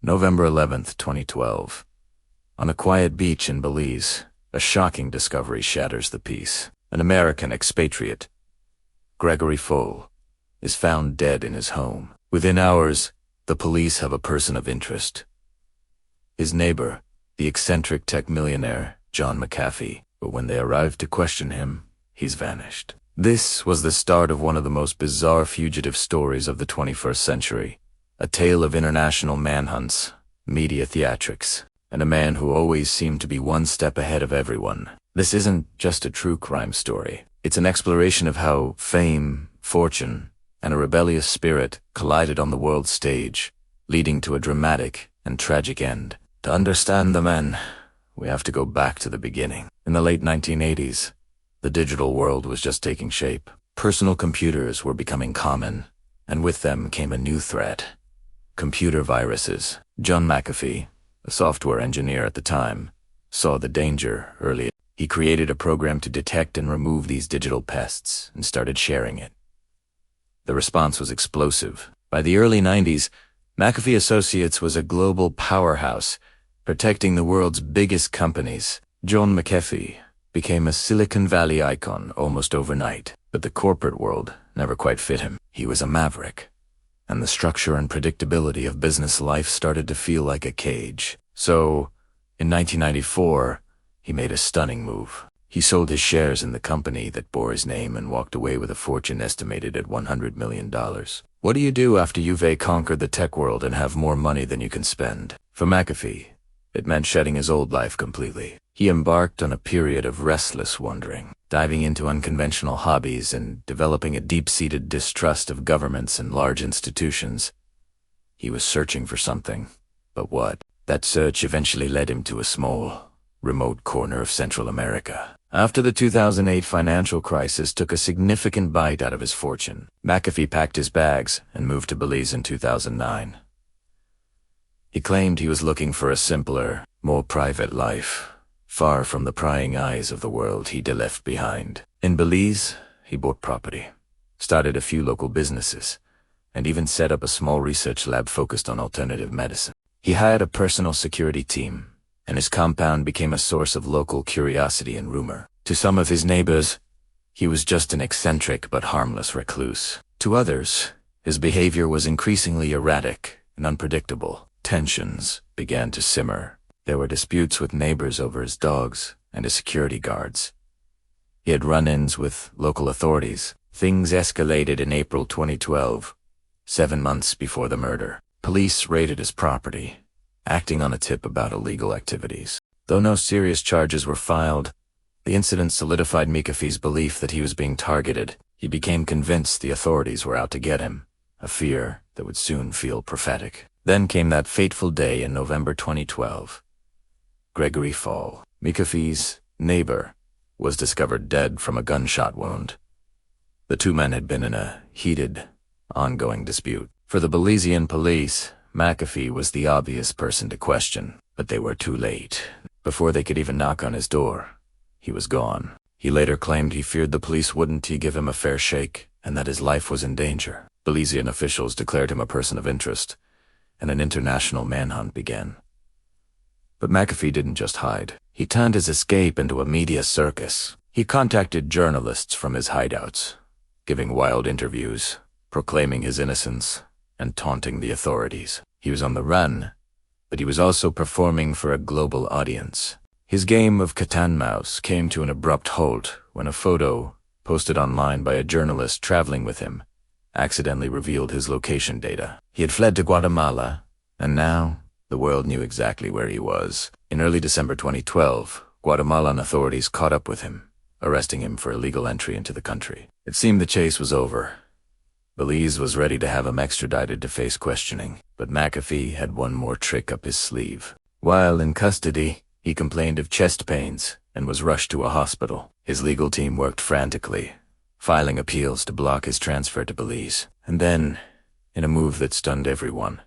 November 11th, 2012. On a quiet beach in Belize, a shocking discovery shatters the peace. An American expatriate, Gregory Fole, is found dead in his home. Within hours, the police have a person of interest. His neighbor, the eccentric tech millionaire, John McAfee, but when they arrive to question him, he's vanished. This was the start of one of the most bizarre fugitive stories of the 21st century. A tale of international manhunts, media theatrics, and a man who always seemed to be one step ahead of everyone. This isn't just a true crime story. It's an exploration of how fame, fortune, and a rebellious spirit collided on the world stage, leading to a dramatic and tragic end. To understand the men, we have to go back to the beginning. In the late 1980s, the digital world was just taking shape. Personal computers were becoming common, and with them came a new threat: computer viruses. John McAfee, a software engineer at the time, saw the danger early. He created a program to detect and remove these digital pests and started sharing it. The response was explosive. By the early 90s, McAfee Associates was a global powerhouse, protecting the world's biggest companies. John McAfee became a Silicon Valley icon almost overnight, but the corporate world never quite fit him. He was a maverick, and the structure and predictability of business life started to feel like a cage. So, in 1994, he made a stunning move. He sold his shares in the company that bore his name and walked away with a fortune estimated at $100 million. What do you do after you've conquered the tech world and have more money than you can spend? For McAfee, it meant shedding his old life completely. He embarked on a period of restless wandering, diving into unconventional hobbies and developing a deep-seated distrust of governments and large institutions. He was searching for something, but what? That search eventually led him to a small, remote corner of Central America. After the 2008 financial crisis took a significant bite out of his fortune, McAfee packed his bags and moved to Belize in 2009. He claimed he was looking for a simpler, more private life, far from the prying eyes of the world he'd left behind. In Belize, he bought property, started a few local businesses, and even set up a small research lab focused on alternative medicine. He hired a personal security team, and his compound became a source of local curiosity and rumor. To some of his neighbors, he was just an eccentric but harmless recluse. To others, his behavior was increasingly erratic and unpredictable. Tensions began to simmer. There were disputes with neighbors over his dogs and his security guards. He had run-ins with local authorities. Things escalated in April 2012, 7 months before the murder. Police raided his property, acting on a tip about illegal activities. Though no serious charges were filed, the incident solidified McAfee's belief that he was being targeted. He became convinced the authorities were out to get him, a fear that would soon feel prophetic. Then came that fateful day in November 2012. Gregory Fole, McAfee's neighbor, was discovered dead from a gunshot wound. The two men had been in a heated, ongoing dispute. For the Belizean police, McAfee was the obvious person to question, but they were too late. Before they could even knock on his door, he was gone. He later claimed he feared the police wouldn't give him a fair shake, and that his life was in danger. Belizean officials declared him a person of interest, and an international manhunt began. But McAfee didn't just hide. He turned his escape into a media circus. He contacted journalists from his hideouts, giving wild interviews, proclaiming his innocence, and taunting the authorities. He was on the run, but he was also performing for a global audience. His game of cat and mouse came to an abrupt halt when a photo, posted online by a journalist traveling with him, accidentally revealed his location data. He had fled to Guatemala, and now the world knew exactly where he was. In early December 2012, Guatemalan authorities caught up with him, arresting him for illegal entry into the country. It seemed the chase was over. Belize was ready to have him extradited to face questioning, but McAfee had one more trick up his sleeve. While in custody, he complained of chest pains and was rushed to a hospital. His legal team worked frantically, filing appeals to block his transfer to Belize. And then, in a move that stunned everyone,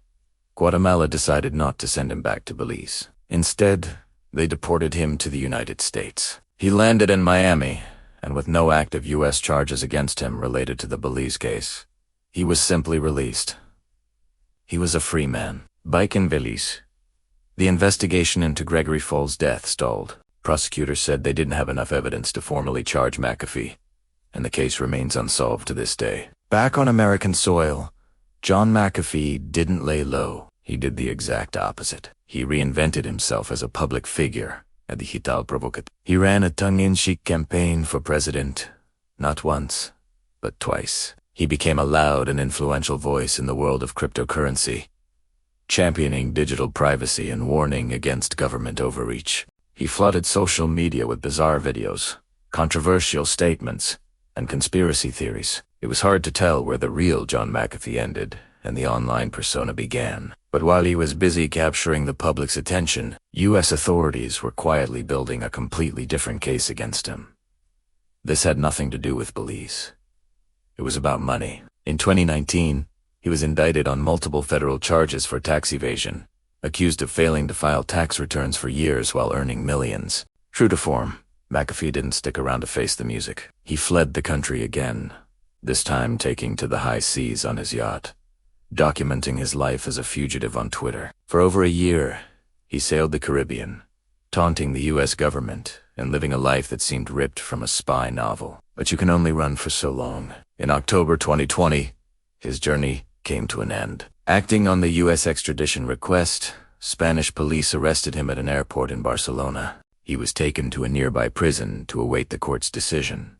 Guatemala decided not to send him back to Belize. Instead, they deported him to the United States. He landed in Miami, and with no active U.S. charges against him related to the Belize case, he was simply released. He was a free man. Bike in Belize. The investigation into Gregory Fall's death stalled. Prosecutors said they didn't have enough evidence to formally charge McAfee, and the case remains unsolved to this day. Back on American soil, John McAfee didn't lay low. He did the exact opposite. He reinvented himself as a public figure at the Digital Provocateur. He ran a tongue-in-cheek campaign for president, not once, but twice. He became a loud and influential voice in the world of cryptocurrency, championing digital privacy and warning against government overreach. He flooded social media with bizarre videos, controversial statements, and conspiracy theories. It was hard to tell where the real John McAfee ended and the online persona began. But while he was busy capturing the public's attention, U.S. authorities were quietly building a completely different case against him. This had nothing to do with Belize. It was about money. In 2019, he was indicted on multiple federal charges for tax evasion, accused of failing to file tax returns for years while earning millions. True to form, McAfee didn't stick around to face the music. He fled the country again, this time taking to the high seas on his yacht, documenting his life as a fugitive on Twitter. For over a year, he sailed the Caribbean, taunting the U.S. government and living a life that seemed ripped from a spy novel. But you can only run for so long. In October 2020, his journey came to an end. Acting on the U.S. extradition request, Spanish police arrested him at an airport in Barcelona. He was taken to a nearby prison to await the court's decision.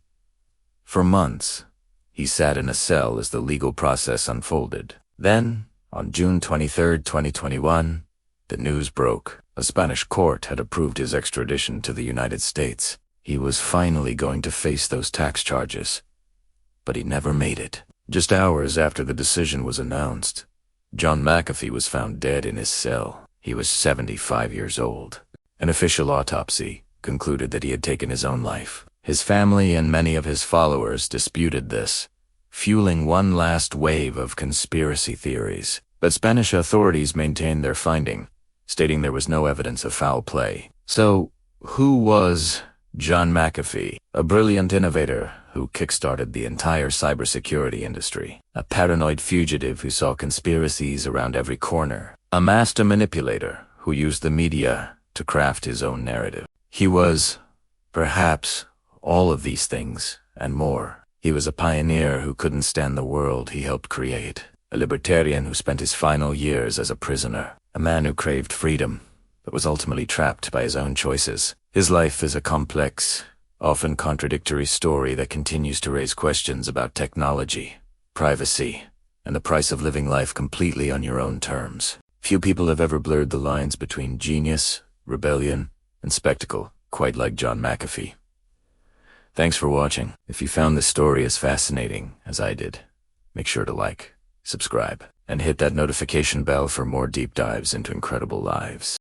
For months, he sat in a cell as the legal process unfolded. Then, on June 23, 2021, the news broke. A Spanish court had approved his extradition to the United States. He was finally going to face those tax charges. But he never made it. Just hours after the decision was announced, John McAfee was found dead in his cell. He was 75 years old. An official autopsy concluded that he had taken his own life. His family and many of his followers disputed this, fueling one last wave of conspiracy theories. But Spanish authorities maintained their finding, stating there was no evidence of foul play. So, who was John McAfee? A brilliant innovator who kickstarted the entire cybersecurity industry. A paranoid fugitive who saw conspiracies around every corner. A master manipulator who used the media to craft his own narrative. He was, perhaps, all of these things and more. He was a pioneer who couldn't stand the world he helped create. A libertarian who spent his final years as a prisoner. A man who craved freedom, but was ultimately trapped by his own choices. His life is a complex, often contradictory story that continues to raise questions about technology, privacy, and the price of living life completely on your own terms. Few people have ever blurred the lines between genius, rebellion, and spectacle, quite like John McAfee. Thanks for watching. If you found this story as fascinating as I did, make sure to like, subscribe, and hit that notification bell for more deep dives into incredible lives.